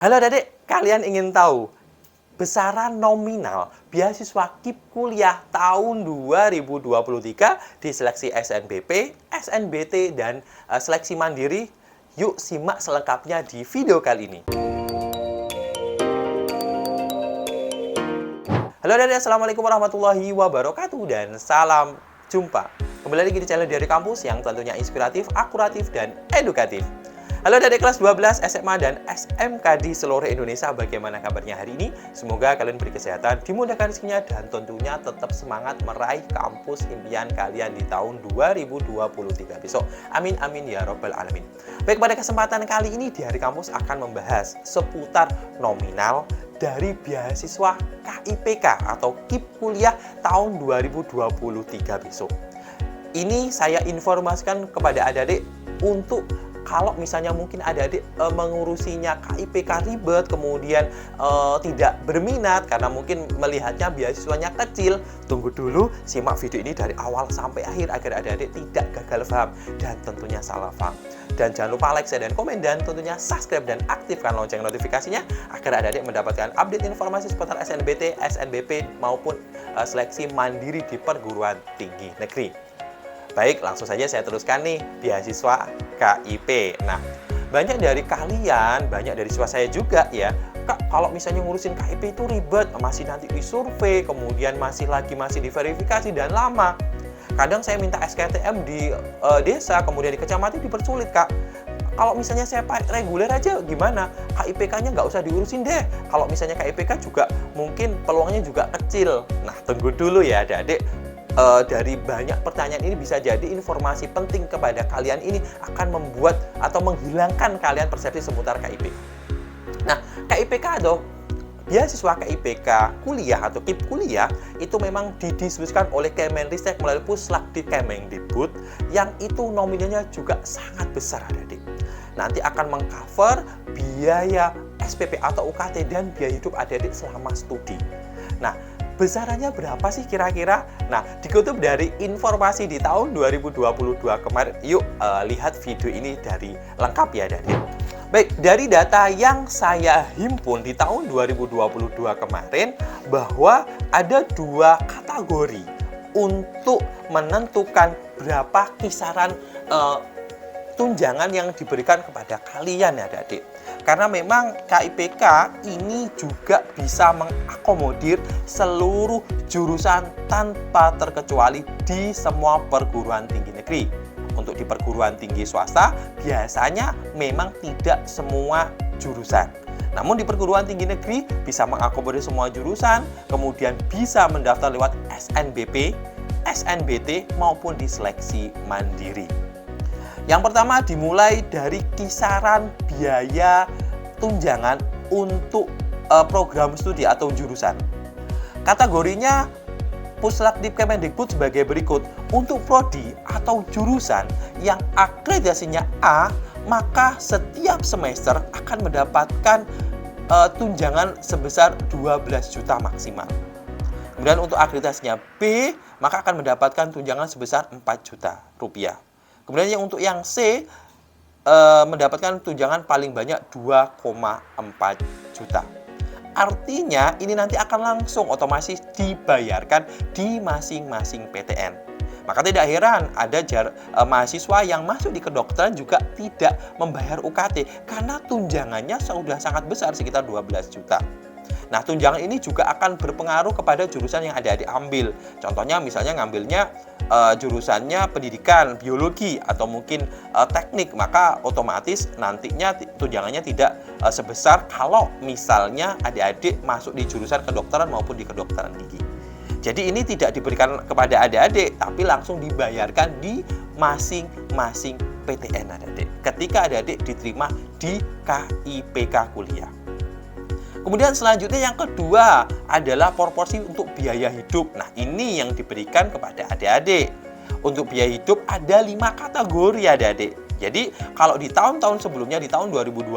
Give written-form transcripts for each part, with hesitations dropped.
Halo adik-adik, kalian ingin tahu besaran nominal beasiswa KIP kuliah tahun 2023 di seleksi SNBP, SNBT, dan seleksi mandiri? Yuk simak selengkapnya di video kali ini. Halo adik-adik, Assalamualaikum warahmatullahi wabarakatuh, dan salam jumpa. Kembali lagi di channel Diari Kampus yang tentunya inspiratif, akuratif, dan edukatif. Halo adik kelas 12 SMA dan SMK di seluruh Indonesia, bagaimana kabarnya hari ini? Semoga kalian beri kesehatan, dimudahkan rezekinya, dan tentunya tetap semangat meraih kampus impian kalian di tahun 2023 besok. Amin amin ya robbal alamin. Baik, pada kesempatan kali ini di Hari Kampus akan membahas seputar nominal dari beasiswa KIPK atau KIP kuliah tahun 2023 besok. Ini saya informasikan kepada adik-adik untuk kalau misalnya mungkin adik-adik mengurusinya KIPK ribet, kemudian tidak berminat karena mungkin melihatnya beasiswanya kecil, tunggu dulu, simak video ini dari awal sampai akhir agar adik-adik tidak gagal paham dan tentunya salah paham. Dan jangan lupa like, share, dan komen, dan tentunya subscribe dan aktifkan lonceng notifikasinya agar adik-adik mendapatkan update informasi seputar SNBT, SNBP maupun seleksi mandiri di perguruan tinggi negeri. Baik, langsung saja saya teruskan nih, beasiswa KIP. Nah, banyak dari kalian, banyak dari siswa saya juga ya, Kak, kalau misalnya ngurusin KIP itu ribet, masih nanti disurvei, kemudian masih diverifikasi dan lama. Kadang saya minta SKTM di desa, kemudian di kecamatan dipersulit, Kak. Kalau misalnya saya reguler aja gimana? KIPK-nya nggak usah diurusin deh. Kalau misalnya KIPK juga mungkin peluangnya juga kecil. Nah, tunggu dulu ya adik-adik. Dari banyak pertanyaan ini bisa jadi informasi penting kepada kalian ini akan membuat atau menghilangkan kalian persepsi seputar KIP. Nah, KIPK atau beasiswa KIPK kuliah atau KIP kuliah itu memang didistribusikan oleh Kemenristek melalui Puslakdi Kemendikbud yang itu nominalnya juga sangat besar adik-adik. Nanti akan mengcover biaya SPP atau UKT dan biaya hidup adik-adik selama studi. Nah, besarannya berapa sih kira-kira? Nah, dikutip dari informasi di tahun 2022 kemarin. Yuk, lihat video ini dari lengkap ya, adik-adik. Baik, dari data yang saya himpun di tahun 2022 kemarin, bahwa ada dua kategori untuk menentukan berapa kisaran tunjangan yang diberikan kepada kalian ya, adik-adik. Karena memang KIPK ini juga bisa mengakomodir seluruh jurusan tanpa terkecuali di semua perguruan tinggi negeri. Untuk di perguruan tinggi swasta, biasanya memang tidak semua jurusan. Namun di perguruan tinggi negeri bisa mengakomodir semua jurusan, kemudian bisa mendaftar lewat SNBP, SNBT, maupun di seleksi mandiri. Yang pertama dimulai dari kisaran biaya tunjangan untuk program studi atau jurusan. Kategorinya Puslakdi Kemendikbud sebagai berikut. Untuk prodi atau jurusan yang akreditasinya A, maka setiap semester akan mendapatkan tunjangan sebesar 12 juta maksimal. Kemudian untuk akreditasinya B, maka akan mendapatkan tunjangan sebesar 4 juta rupiah. Kemudian untuk yang C mendapatkan tunjangan paling banyak 2,4 juta. Artinya ini nanti akan langsung otomatis dibayarkan di masing-masing PTN. Maka tidak heran ada mahasiswa yang masuk di kedokteran juga tidak membayar UKT karena tunjangannya sudah sangat besar, sekitar 12 juta. Nah, tunjangan ini juga akan berpengaruh kepada jurusan yang adik-adik ambil. Contohnya misalnya ngambilnya jurusannya pendidikan, biologi, atau mungkin teknik, maka otomatis nantinya tunjangannya tidak sebesar kalau misalnya adik-adik masuk di jurusan kedokteran maupun di kedokteran gigi. Jadi ini tidak diberikan kepada adik-adik, tapi langsung dibayarkan di masing-masing PTN adik-adik ketika adik-adik diterima di KIPK kuliah. Kemudian selanjutnya yang kedua adalah proporsi untuk biaya hidup. Nah, ini yang diberikan kepada adik-adik. Untuk biaya hidup ada 5 kategori adik-adik. Jadi kalau di tahun-tahun sebelumnya, di tahun 2021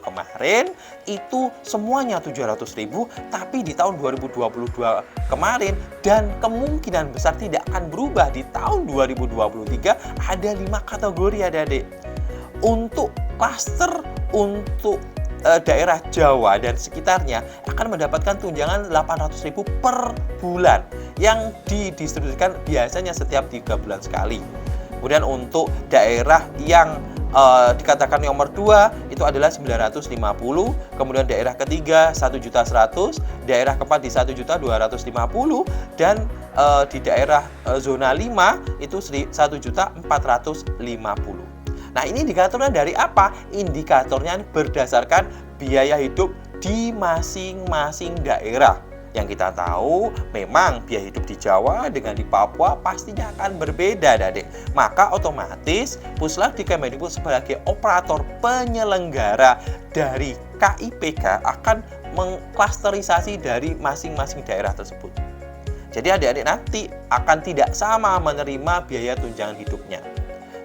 kemarin itu semuanya 700.000, tapi di tahun 2022 kemarin dan kemungkinan besar tidak akan berubah di tahun 2023 ada 5 kategori adik-adik. Untuk klaster untuk daerah Jawa dan sekitarnya akan mendapatkan tunjangan 800.000 per bulan yang didistribusikan biasanya setiap 3 bulan sekali. Kemudian untuk daerah yang dikatakan nomor 2 itu adalah 950, kemudian daerah ketiga 1.100.000, daerah keempat di 1.250.000, dan di daerah zona 5 itu 1.450.000. Nah, ini indikatornya dari apa? Indikatornya berdasarkan biaya hidup di masing-masing daerah. Yang kita tahu memang biaya hidup di Jawa dengan di Papua pastinya akan berbeda, Adik. Maka otomatis Puslab di Kemendikbud sebagai operator penyelenggara dari KIPK akan mengklasterisasi dari masing-masing daerah tersebut. Jadi adik-adik nanti akan tidak sama menerima biaya tunjangan hidupnya.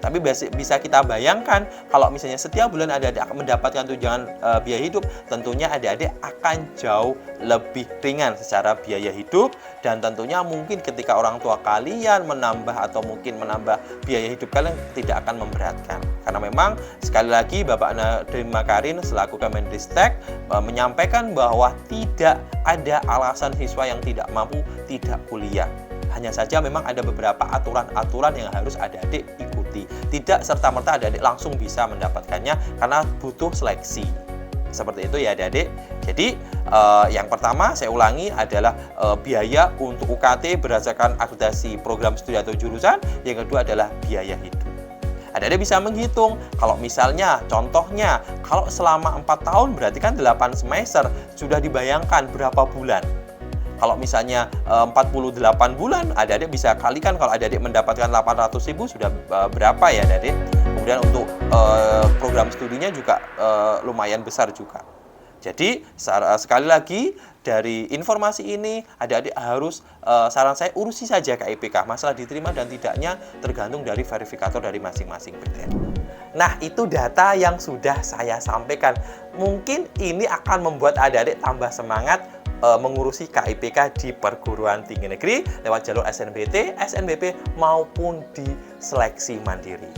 Tapi bisa kita bayangkan kalau misalnya setiap bulan adik-adik akan mendapatkan tunjangan biaya hidup, tentunya adik-adik akan jauh lebih ringan secara biaya hidup, dan tentunya mungkin ketika orang tua kalian menambah atau mungkin menambah biaya hidup kalian tidak akan memberatkan. Karena memang sekali lagi Bapak Nadiem Makarim selaku Kemendikbud menyampaikan bahwa tidak ada alasan siswa yang tidak mampu tidak kuliah. Hanya saja memang ada beberapa aturan-aturan yang harus adik-adik ikuti. Tidak serta-merta adik-adik langsung bisa mendapatkannya karena butuh seleksi. Seperti itu ya adik-adik. Jadi yang pertama saya ulangi adalah biaya untuk UKT berdasarkan akreditasi program studi atau jurusan. Yang kedua adalah biaya hidup. Adik-adik bisa menghitung, kalau misalnya contohnya kalau selama 4 tahun berarti kan 8 semester, sudah dibayangkan berapa bulan. Kalau misalnya 48 bulan, adik-adik bisa kalikan kalau adik-adik mendapatkan 800.000 sudah berapa ya adik-adik. Kemudian untuk program studinya juga lumayan besar juga. Jadi sekali lagi dari informasi ini adik-adik harus saran saya urusi saja KIPK. Masalah diterima dan tidaknya tergantung dari verifikator dari masing-masing PTN. Nah, itu data yang sudah saya sampaikan. Mungkin ini akan membuat adik-adik tambah semangat mengurusi KIPK di perguruan tinggi negeri lewat jalur SNBT, SNBP maupun di seleksi mandiri.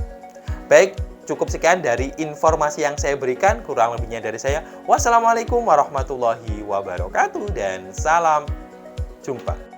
Baik, cukup sekian dari informasi yang saya berikan, kurang lebihnya dari saya. Wassalamualaikum warahmatullahi wabarakatuh dan salam jumpa.